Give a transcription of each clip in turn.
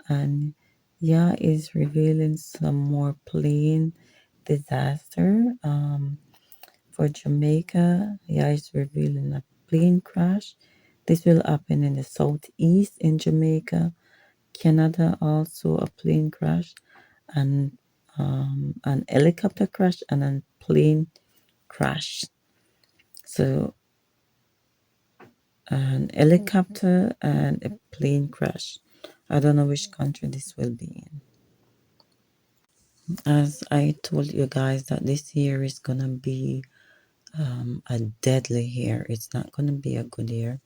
And Yah is revealing some more plane disaster for Jamaica. Yah is revealing a plane crash. This will happen in the southeast in Jamaica. Canada also a plane crash and an helicopter crash and a plane crash. So an helicopter and a plane crash. I don't know which country this will be in. As I told you guys that this year is gonna be a deadly year. It's not gonna be a good year.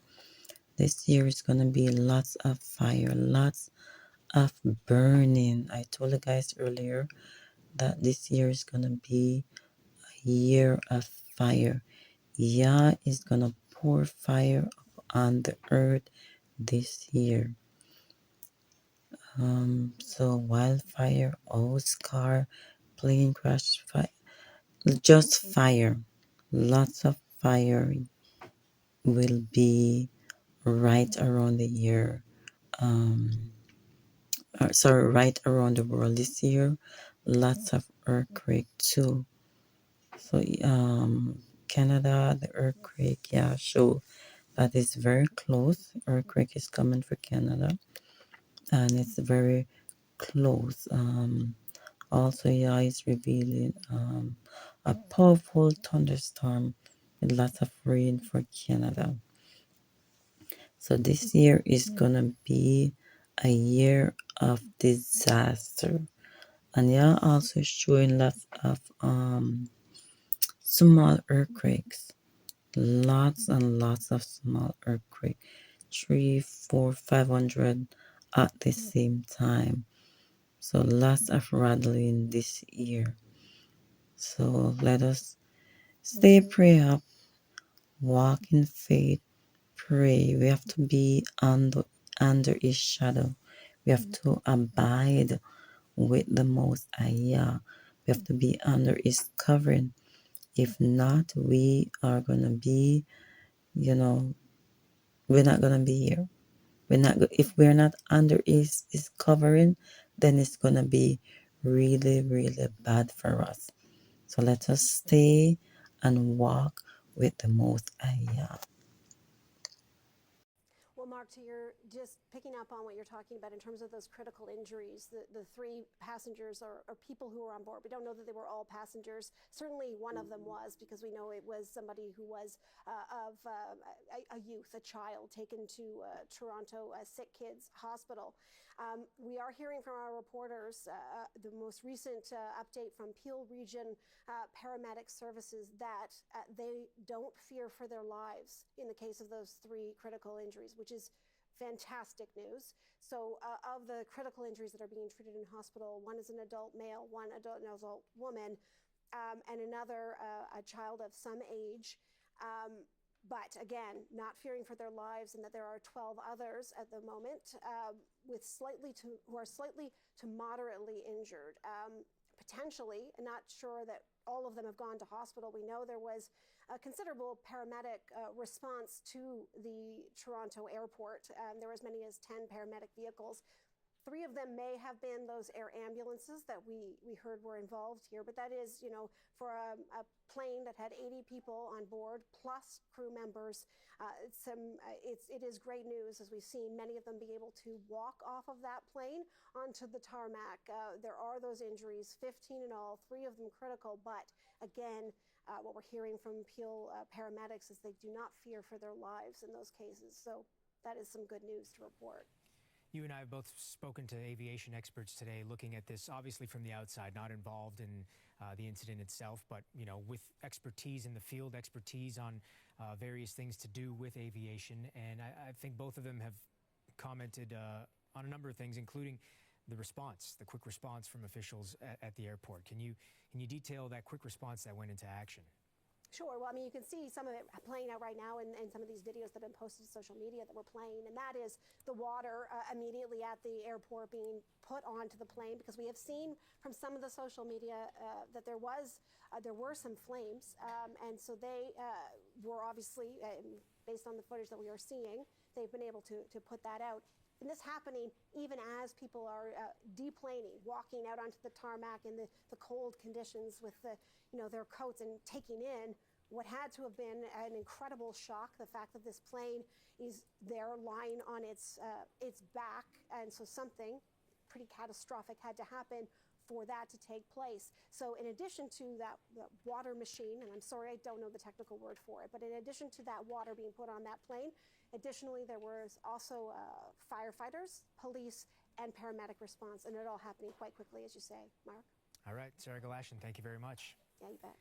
This year is gonna be lots of fire, lots of burning. I told you guys earlier that this year is gonna be a year of fire. Yah is gonna pour fire on the earth this year. So wildfire, Oscar, plane crash, just fire. Lots of fire will be right around the year. Sorry, right around the world this year. Lots of earthquake too. So Canada, the earthquake, yeah, sure. That is very close. Earthquake is coming for Canada, and it's very close. Also, yeah, it's revealing a powerful thunderstorm with lots of rain for Canada. So this year is gonna be a year of disaster, and yeah, also showing lots of small earthquakes, lots and lots of small earthquakes, 3, 4, 500 at the same time. So lots of rattling this year. So let us stay pray up, walk in faith, pray. We have to be under his shadow. We have to abide with the Most High. We have to be under his covering. If not, we are gonna be, we're not gonna be here. If we're not under his covering, then it's gonna be really, really bad for us. So let us stay and walk with the Most High. Well, Mark, to your just picking up on what you're talking about in terms of those critical injuries, the three passengers are people who were on board. We don't know that they were all passengers. Certainly one of them was, because we know it was somebody who was a youth, a child, taken to Toronto Sick Kids Hospital. We are hearing from our reporters the most recent update from Peel Region Paramedic Services that they don't fear for their lives in the case of those three critical injuries, which is fantastic news. So of the critical injuries that are being treated in hospital, one is an adult male, one adult woman, and another a child of some age. But again, not fearing for their lives, and that there are 12 others at the moment who are slightly to moderately injured. Potentially, not sure that all of them have gone to hospital. We know there was a considerable paramedic response to the Toronto airport. There were as many as 10 paramedic vehicles. 3 of them may have been those air ambulances that we heard were involved here, but that is, for a plane that had 80 people on board plus crew members. It is great news, as we've seen many of them be able to walk off of that plane onto the tarmac. There are those injuries, 15 in all, 3 of them critical, but again, what we're hearing from Peel paramedics is they do not fear for their lives in those cases. So that is some good news to report. You and I have both spoken to aviation experts today, looking at this obviously from the outside, not involved in the incident itself, but with expertise in the field, expertise on various things to do with aviation. And I think both of them have commented on a number of things, including the quick response from officials at the airport. Can you detail that quick response that went into action? Sure. Well, I mean, you can see some of it playing out right now in some of these videos that have been posted to social media that we're playing, and that is the water immediately at the airport being put onto the plane, because we have seen from some of the social media that there were some flames, and so they were obviously, based on the footage that we are seeing, they've been able to put that out. And this happening even as people are deplaning, walking out onto the tarmac in the cold conditions with their coats and taking in what had to have been an incredible shock, the fact that this plane is there lying on its back, and so something pretty catastrophic had to happen for that to take place. So in addition to that water machine, and I'm sorry I don't know the technical word for it, but in addition to that water being put on that plane, additionally there was also firefighters, police, and paramedic response, and it all happening quite quickly, as you say, Mark. All right, Sarah Galashan, thank you very much. Yeah, you bet.